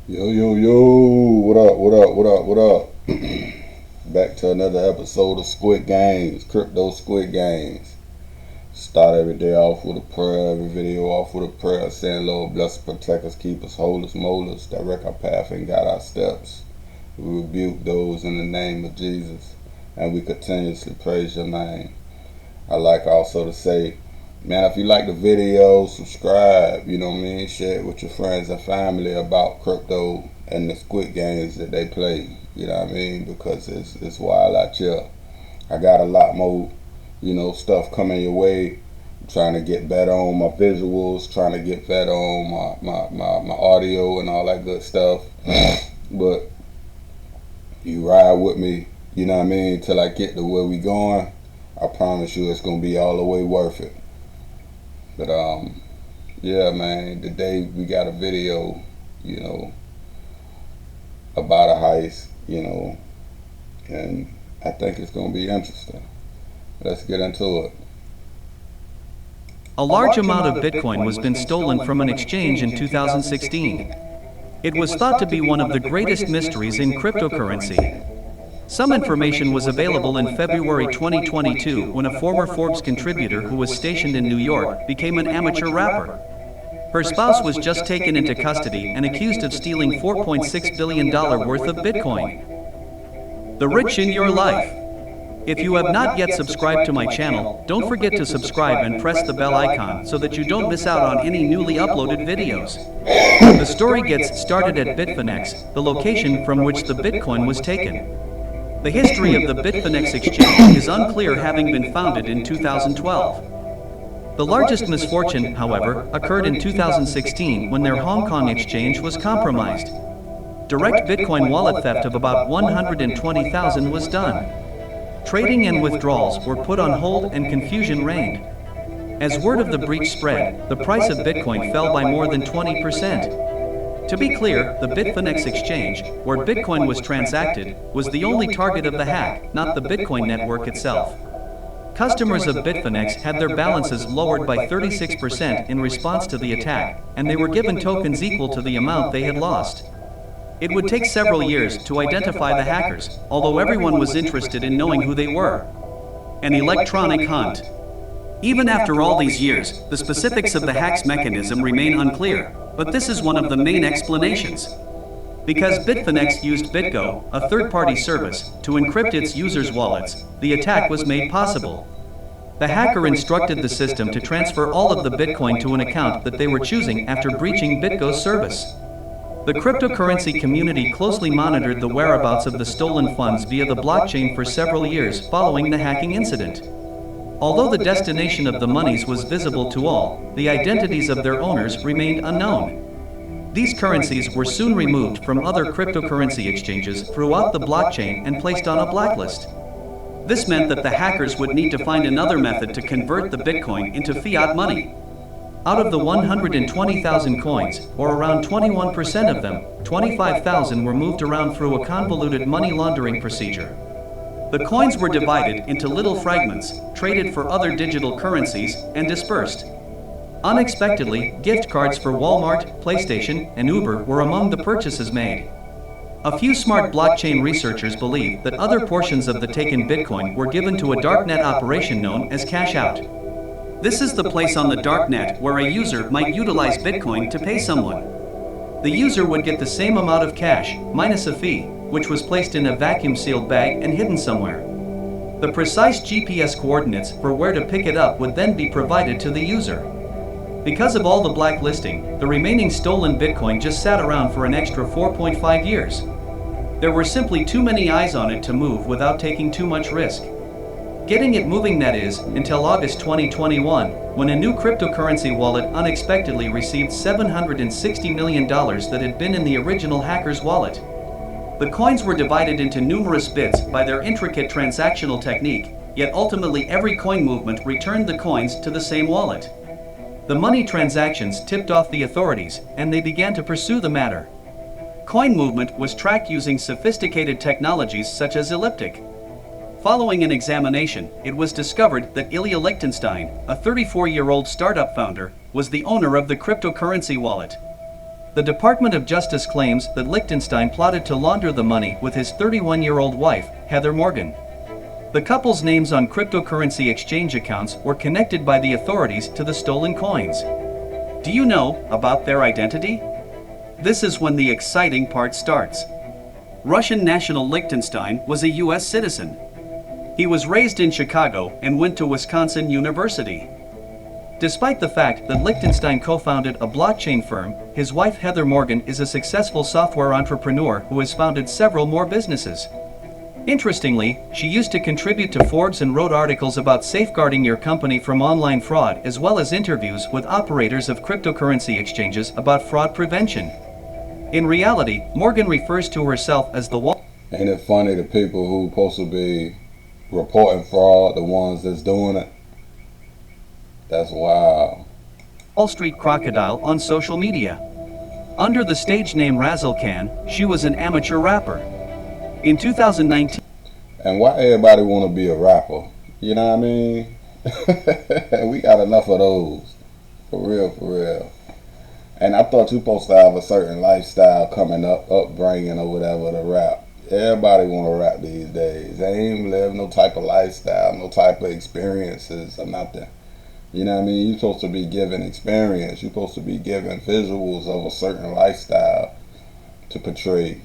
Yo, yo, yo, what up, what up, what up, what up? Back to another episode of Squid Games, Crypto Squid Games. Start every day off with a prayer, every video off with a prayer, saying, Lord, bless us, protect us, keep us, hold us, mold us, direct our path, and guide our steps. We rebuke those in the name of Jesus, and we continuously praise your name. I like also to say, man, if you like the video, subscribe, you know what I mean? Share it with your friends and family about crypto and the Squid Games that they play, you know what I mean? Because it's wild out here. I got a lot more, stuff coming your way. I'm trying to get better on my visuals, trying to get better on my audio and all that good stuff. But you ride with me, you know what I mean, till I get to where we going. I promise you it's gonna be all the way worth it. But yeah, man, today we got a video, about a heist, and I think it's gonna be interesting. Let's get into it. A large amount of Bitcoin was been stolen from an exchange in 2016. It was thought to be one of the greatest mysteries in cryptocurrency. Some information was available in February 2022 when a former Forbes contributor who was stationed in New York became an amateur rapper. Her spouse was just taken into custody and accused of stealing $4.6 billion worth of Bitcoin. The rich in your life. If you have not yet subscribed to my channel, don't forget to subscribe and press the bell icon so that you don't miss out on any newly uploaded videos. The story gets started at Bitfinex, the location from which the Bitcoin was taken. The history of the Bitfinex exchange is unclear, having been founded in 2012. The largest misfortune, however, occurred in 2016 when their Hong Kong exchange was compromised. Direct Bitcoin wallet theft of about 120,000 was done. Trading and withdrawals were put on hold and confusion reigned. As word of the breach spread, the price of Bitcoin fell by more than 20%. To be clear, the Bitfinex exchange, where Bitcoin was transacted, was the only target of the hack, not the Bitcoin network itself. Customers of Bitfinex had their balances lowered by 36% in response to the attack, and they were given tokens equal to the amount they had lost. It would take several years to identify the hackers, although everyone was interested in knowing who they were. An electronic hunt. Even after all these years, the specifics of the hack's mechanism remain unclear, but this is one of the main explanations. Because Bitfinex used BitGo, a third-party service, to encrypt its users' wallets, the attack was made possible. The hacker instructed the system to transfer all of the Bitcoin to an account that they were choosing after breaching BitGo's service. The cryptocurrency community closely monitored the whereabouts of the stolen funds via the blockchain for several years following the hacking incident. Although the destination of the monies was visible to all, the identities of their owners remained unknown. These currencies were soon removed from other cryptocurrency exchanges throughout the blockchain and placed on a blacklist. This meant that the hackers would need to find another method to convert the Bitcoin into fiat money. Out of the 120,000 coins, or around 21% of them, 25,000 were moved around through a convoluted money laundering procedure. The coins were divided into little fragments, traded for other digital currencies, and dispersed. Unexpectedly, gift cards for Walmart, PlayStation, and Uber were among the purchases made. A few smart blockchain researchers believe that other portions of the taken Bitcoin were given to a darknet operation known as cash out. This is the place on the darknet where a user might utilize Bitcoin to pay someone. The user would get the same amount of cash, minus a fee, which was placed in a vacuum-sealed bag and hidden somewhere. The precise GPS coordinates for where to pick it up would then be provided to the user. Because of all the blacklisting, the remaining stolen Bitcoin just sat around for an extra 4.5 years. There were simply too many eyes on it to move without taking too much risk. Getting it moving, that is, until August 2021, when a new cryptocurrency wallet unexpectedly received $760 million that had been in the original hacker's wallet. The coins were divided into numerous bits by their intricate transactional technique, yet ultimately every coin movement returned the coins to the same wallet. The money transactions tipped off the authorities, and they began to pursue the matter. Coin movement was tracked using sophisticated technologies such as elliptic. Following an examination, it was discovered that Ilya Lichtenstein, a 34-year-old startup founder, was the owner of the cryptocurrency wallet. The Department of Justice claims that Liechtenstein plotted to launder the money with his 31-year-old wife, Heather Morgan. The couple's names on cryptocurrency exchange accounts were connected by the authorities to the stolen coins. Do you know about their identity? This is when the exciting part starts. Russian national Liechtenstein was a U.S. citizen. He was raised in Chicago and went to Wisconsin University. Despite the fact that Liechtenstein co-founded a blockchain firm, his wife Heather Morgan is a successful software entrepreneur who has founded several more businesses. Interestingly, she used to contribute to Forbes and wrote articles about safeguarding your company from online fraud, as well as interviews with operators of cryptocurrency exchanges about fraud prevention. In reality, Morgan refers to herself as the Wall. Ain't it funny, the people who supposed to be reporting fraud, the ones that's doing it? That's wild. Wall Street crocodile on social media. Under the stage name Razzle Khan, she was an amateur rapper. In 2019, and why everybody want to be a rapper? You know what I mean? We got enough of those. For real, for real. And I thought you supposed to have a certain lifestyle coming up, upbringing or whatever to rap. Everybody want to rap these days. They ain't live no type of lifestyle, no type of experiences or nothing. You know what I mean? You're supposed to be given experience. You're supposed to be given visuals of a certain lifestyle to portray.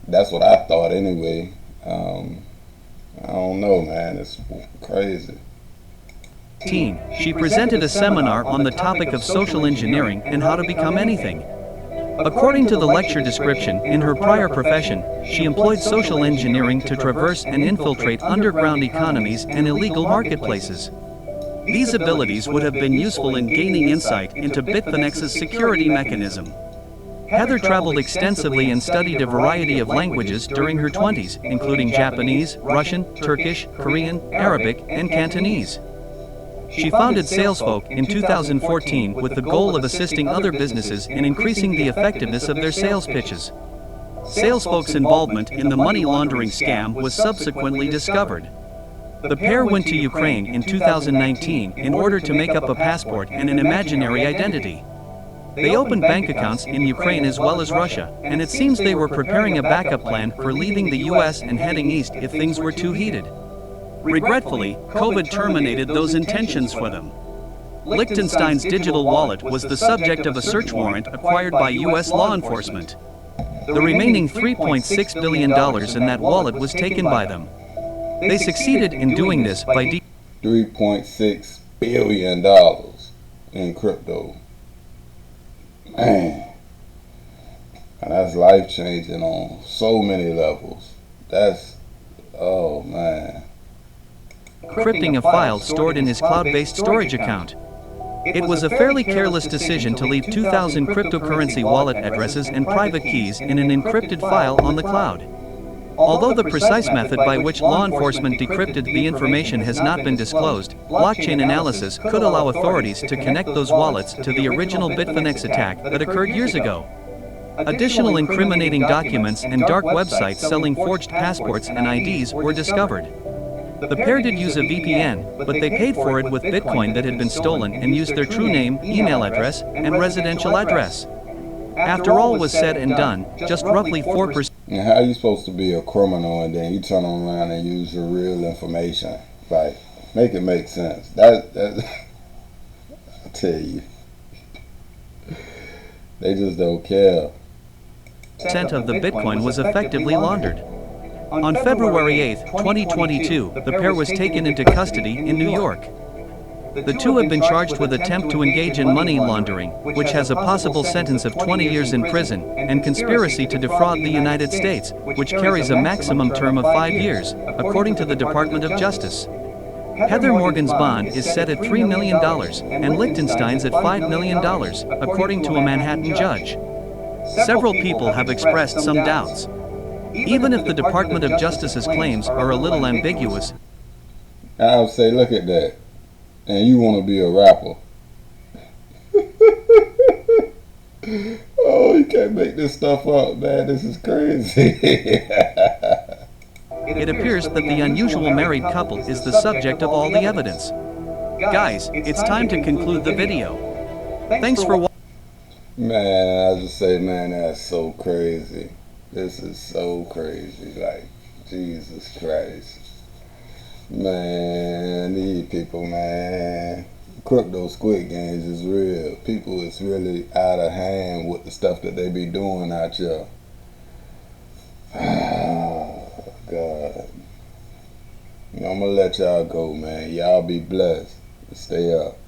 That's what I thought anyway. I don't know, man. It's crazy. She presented a seminar on the topic of social engineering and how to become anything. According to the lecture description, in her prior profession, she employed social engineering to traverse and infiltrate underground economies and illegal marketplaces. These abilities would have been useful in gaining insight into Bitfinex's security mechanism. Heather traveled extensively and studied a variety of languages during her 20s, including Japanese, Russian, Turkish, Korean, Arabic, and Cantonese. She founded SalesFolk in 2014 with the goal of assisting other businesses in increasing the effectiveness of their sales pitches. SalesFolk's involvement in the money laundering scam was subsequently discovered. The pair went to Ukraine in 2019 in order to make up a passport and an imaginary identity. They opened bank accounts in Ukraine as well as Russia, and it seems they were preparing a backup plan for leaving the US and heading east if things were too heated. Regretfully, COVID terminated those intentions for them. Liechtenstein's digital wallet was the subject of a search warrant acquired by US law enforcement. The remaining $3.6 billion in that wallet was taken by them. They succeeded in doing this by $3.6 billion in crypto. Man, and that's life-changing on so many levels. That's, oh man. Encrypting a file stored in his cloud-based storage account. It was a fairly careless decision to leave 2,000 cryptocurrency wallet addresses and private keys in an encrypted file on the cloud. Although the precise method by which law enforcement decrypted the information has not been disclosed, blockchain analysis could allow authorities to connect those wallets to the original Bitfinex attack that occurred years ago. Additional incriminating documents and dark websites selling forged passports and IDs were discovered. The pair did use a VPN, but they paid for it with Bitcoin that had been stolen and used their true name, email address, and residential address. After all was said and done, just roughly 4%. And how are you supposed to be a criminal and then you turn around and use your real information? Like, make it make sense. That I tell you, they just don't care. Percent of the Bitcoin was effectively laundered. On February 8, 2022, the pair was taken into custody in New York. The two have been charged with attempt to engage in money laundering, which has a possible sentence of 20 years in prison, and conspiracy to defraud the United States, which carries a maximum term of 5 years, according to the Department of Justice. Heather Morgan's bond is set at $3 million, and Liechtenstein's at $5 million, according to a Manhattan judge. Several people have expressed some doubts. Even if the Department of Justice's claims are a little ambiguous, I would say, look at that. And you want to be a rapper. Oh, you can't make this stuff up, man. This is crazy. it appears that the unusual married couple is the subject of all the evidence. Guys, it's time to conclude the video. Thanks for watching. Man, I just say, man, that's so crazy. This is so crazy. Like, Jesus Christ. Man, these people, man. Crypto Squid Games is real. People is really out of hand with the stuff that they be doing out here. Oh, God. I'm gonna let y'all go, man. Y'all be blessed. Stay up.